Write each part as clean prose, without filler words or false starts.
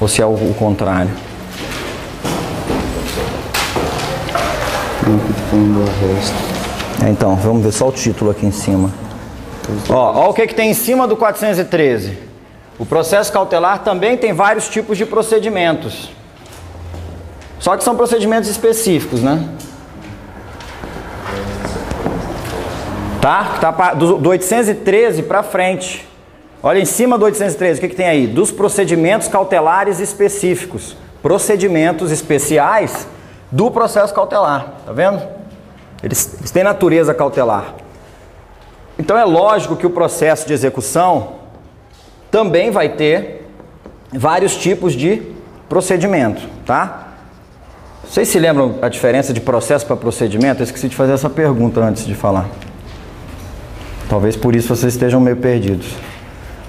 Ou se é o contrário. Então, vamos ver só o título aqui em cima. Ó, o que tem em cima do 413. O processo cautelar também tem vários tipos de procedimentos. Só que são procedimentos específicos, né? Tá do 813 para frente. Olha em cima do 813, o que tem aí? Dos procedimentos cautelares específicos. Procedimentos especiais do processo cautelar. Tá vendo? Eles têm natureza cautelar. Então é lógico que o processo de execução também vai ter vários tipos de procedimento, tá? Vocês se lembram a diferença de processo para procedimento? Eu esqueci de fazer essa pergunta antes de falar. Talvez por isso vocês estejam meio perdidos.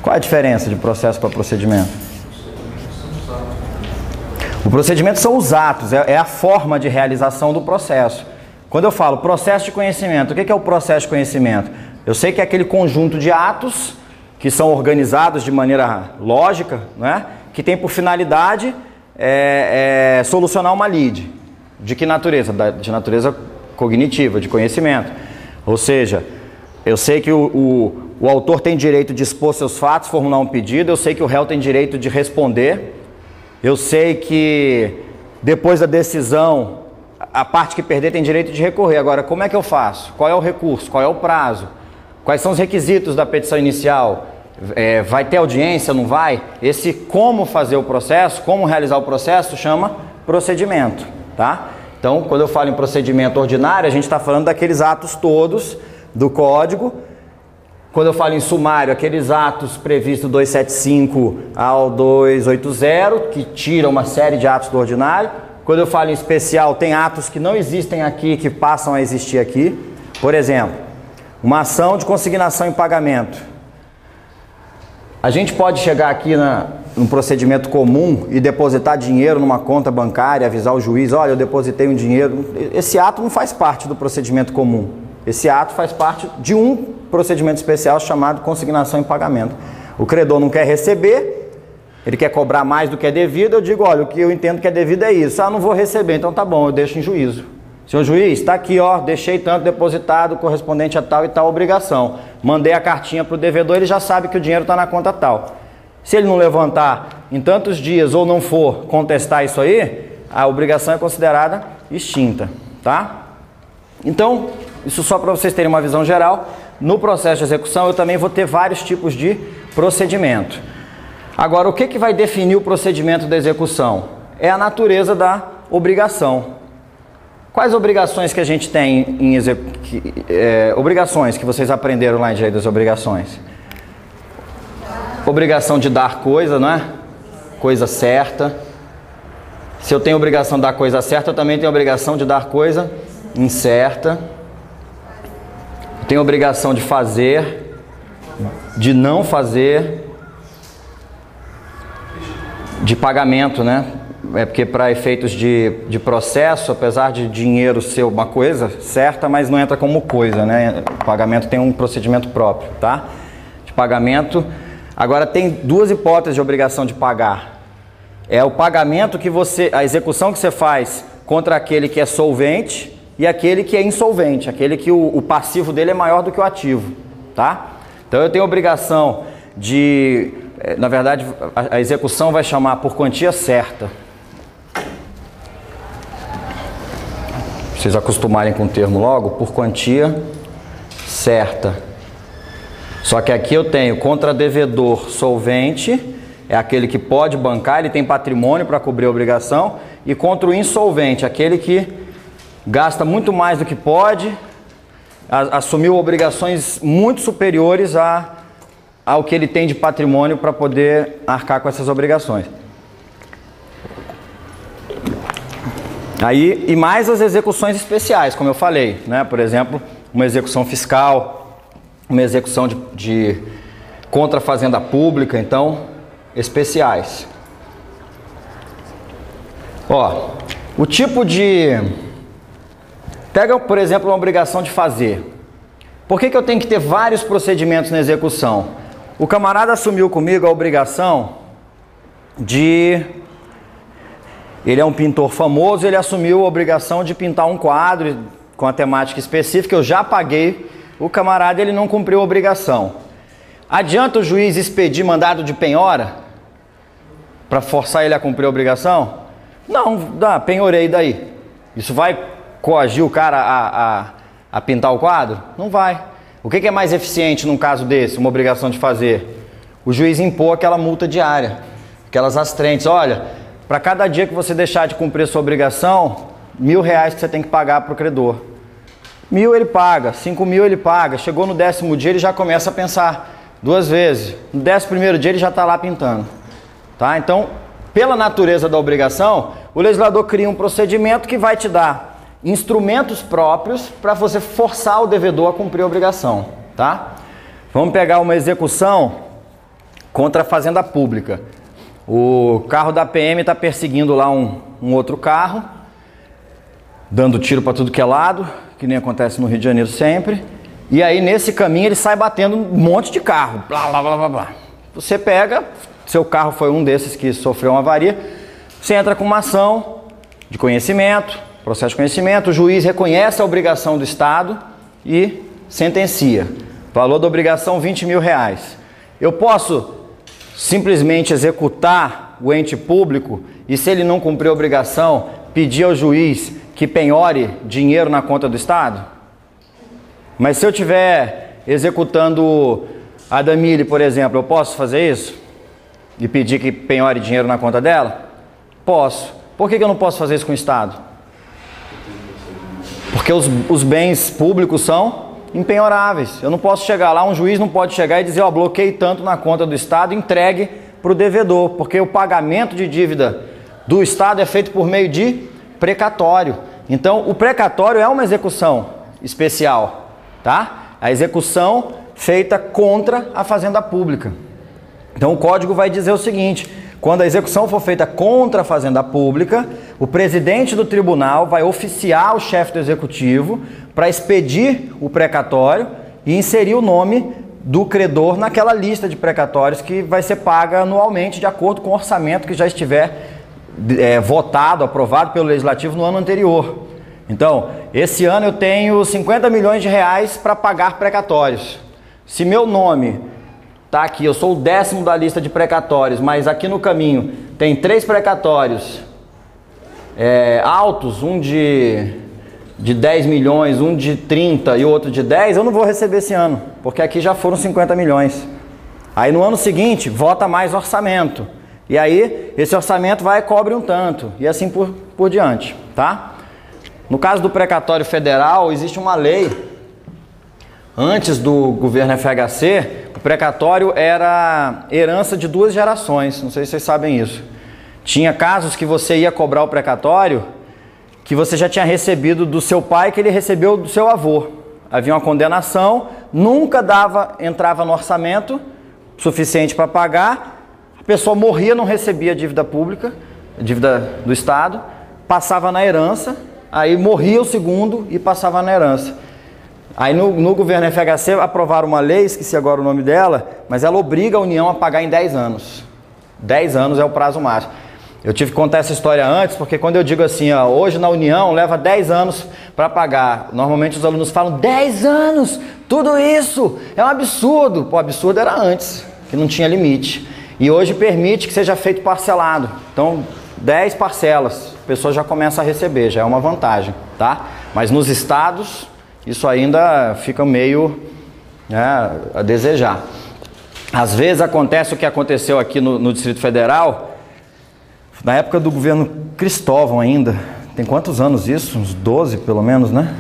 Qual é a diferença de processo para procedimento? O procedimento são os atos, é a forma de realização do processo. Quando eu falo processo de conhecimento, o que é o processo de conhecimento? Eu sei que é aquele conjunto de atos que são organizados de maneira lógica, né? Que tem por finalidade solucionar uma lide. De que natureza? De natureza cognitiva, de conhecimento. Ou seja, eu sei que o autor tem direito de expor seus fatos, formular um pedido, eu sei que o réu tem direito de responder, eu sei que depois da decisão, a parte que perder tem direito de recorrer. Agora, como é que eu faço? Qual é o recurso? Qual é o prazo? Quais são os requisitos da petição inicial? Vai ter audiência, não vai? Esse como fazer o processo, como realizar o processo, chama procedimento, tá? Então, quando eu falo em procedimento ordinário, a gente está falando daqueles atos todos do Código. Quando eu falo em sumário, aqueles atos previstos do 275 ao 280, que tiram uma série de atos do ordinário. Quando eu falo em especial, tem atos que não existem aqui, que passam a existir aqui. Por exemplo, uma ação de consignação em pagamento. A gente pode chegar aqui num procedimento comum e depositar dinheiro numa conta bancária, avisar o juiz, olha, eu depositei um dinheiro. Esse ato não faz parte do procedimento comum. Esse ato faz parte de um procedimento especial chamado consignação em pagamento. O credor não quer receber, ele quer cobrar mais do que é devido, eu digo, olha, o que eu entendo que é devido é isso. Ah, não vou receber, então tá bom, eu deixo em juízo. Senhor juiz, está aqui, ó, deixei tanto depositado correspondente a tal e tal obrigação. Mandei a cartinha para o devedor, ele já sabe que o dinheiro está na conta tal. Se ele não levantar em tantos dias ou não for contestar isso aí, a obrigação é considerada extinta, tá? Então, isso só para vocês terem uma visão geral. No processo de execução eu também vou ter vários tipos de procedimento. Agora, o que vai definir o procedimento da execução? É a natureza da obrigação. Quais obrigações que a gente tem em obrigações que vocês aprenderam lá em Direito das Obrigações? Obrigação de dar coisa, não é? Coisa certa. Se eu tenho obrigação de dar coisa certa, eu também tenho obrigação de dar coisa incerta. Eu tenho obrigação de fazer, de não fazer, de pagamento, né? É porque para efeitos de processo, apesar de dinheiro ser uma coisa certa, mas não entra como coisa, né? O pagamento tem um procedimento próprio, tá? De pagamento. Agora tem duas hipóteses de obrigação de pagar. É o pagamento que a execução que você faz contra aquele que é solvente e aquele que é insolvente, aquele que o passivo dele é maior do que o ativo, tá? Então eu tenho obrigação de, na verdade, a execução vai chamar por quantia certa. Vocês acostumarem com o termo logo, por quantia certa. Só que aqui eu tenho contra devedor solvente, é aquele que pode bancar, ele tem patrimônio para cobrir a obrigação, e contra o insolvente, aquele que gasta muito mais do que pode, assumiu obrigações muito superiores ao que ele tem de patrimônio para poder arcar com essas obrigações. Aí, e mais as execuções especiais, como eu falei, né? Por exemplo, uma execução fiscal, uma execução de contra a fazenda pública, então, especiais. Ó, o tipo de... Pega, por exemplo, uma obrigação de fazer. Por que eu tenho que ter vários procedimentos na execução? O camarada assumiu comigo a obrigação Ele é um pintor famoso, ele assumiu a obrigação de pintar um quadro com a temática específica, eu já paguei, o camarada ele não cumpriu a obrigação. Adianta o juiz expedir mandado de penhora para forçar ele a cumprir a obrigação? Não, penhorei daí. Isso vai coagir o cara a pintar o quadro? Não vai. O que é mais eficiente num caso desse, uma obrigação de fazer? O juiz impor aquela multa diária, aquelas astrentes. Olha, para cada dia que você deixar de cumprir a sua obrigação, R$1.000 que você tem que pagar para o credor. 1.000 ele paga, 5.000 ele paga. Chegou no 10º dia, ele já começa a pensar 2 vezes. No 11º dia ele já está lá pintando. Tá? Então, pela natureza da obrigação, o legislador cria um procedimento que vai te dar instrumentos próprios para você forçar o devedor a cumprir a obrigação. Tá? Vamos pegar uma execução contra a fazenda pública. O carro da PM está perseguindo lá um outro carro, dando tiro para tudo que é lado, que nem acontece no Rio de Janeiro sempre. E aí nesse caminho ele sai batendo um monte de carro. Blá, blá, blá, blá, blá. Você pega, seu carro foi um desses que sofreu uma avaria, você entra com uma ação de conhecimento, processo de conhecimento, o juiz reconhece a obrigação do Estado e sentencia. Valor da obrigação R$20.000. Eu posso simplesmente executar o ente público e, se ele não cumprir a obrigação, pedir ao juiz que penhore dinheiro na conta do Estado? Mas se eu estiver executando a Damile, por exemplo, eu posso fazer isso? E pedir que penhore dinheiro na conta dela? Posso. Por que eu não posso fazer isso com o Estado? Porque os bens públicos são impenhoráveis. Eu não posso chegar lá, um juiz não pode chegar e dizer, ó, bloqueei tanto na conta do Estado, entregue para o devedor, porque o pagamento de dívida do Estado é feito por meio de precatório. Então, o precatório é uma execução especial, tá? A execução feita contra a fazenda pública. Então, o Código vai dizer o seguinte: quando a execução for feita contra a fazenda pública, o presidente do tribunal vai oficiar o chefe do executivo para expedir o precatório e inserir o nome do credor naquela lista de precatórios que vai ser paga anualmente de acordo com o orçamento que já estiver votado, aprovado pelo Legislativo no ano anterior. Então, esse ano eu tenho R$50 milhões para pagar precatórios. Se meu nome está aqui, eu sou o 10º da lista de precatórios, mas aqui no caminho tem 3 precatórios altos, um de 10 milhões, um de 30 e outro de 10, eu não vou receber esse ano, porque aqui já foram 50 milhões. Aí no ano seguinte, vota mais orçamento. E aí, esse orçamento vai e cobre um tanto, e assim por diante, tá? No caso do precatório federal, existe uma lei. Antes do governo FHC, o precatório era herança de 2 gerações, não sei se vocês sabem isso. Tinha casos que você ia cobrar o precatório que você já tinha recebido do seu pai, que ele recebeu do seu avô. Havia uma condenação, nunca entrava no orçamento suficiente para pagar, a pessoa morria, não recebia a dívida pública, a dívida do Estado, passava na herança, aí morria o segundo e passava na herança. Aí no governo FHC aprovaram uma lei, esqueci agora o nome dela, mas ela obriga a União a pagar em 10 anos. 10 anos é o prazo máximo. Eu tive que contar essa história antes, porque quando eu digo assim, ó, hoje na União leva 10 anos para pagar, normalmente os alunos falam, 10 anos, tudo isso, é um absurdo. Pô, absurdo era antes, que não tinha limite. E hoje permite que seja feito parcelado. Então, 10 parcelas, a pessoa já começa a receber, já é uma vantagem, tá? Mas nos estados, isso ainda fica meio a desejar. Às vezes acontece o que aconteceu aqui no Distrito Federal, na época do governo Cristóvão ainda. Tem quantos anos isso? Uns 12 pelo menos, né?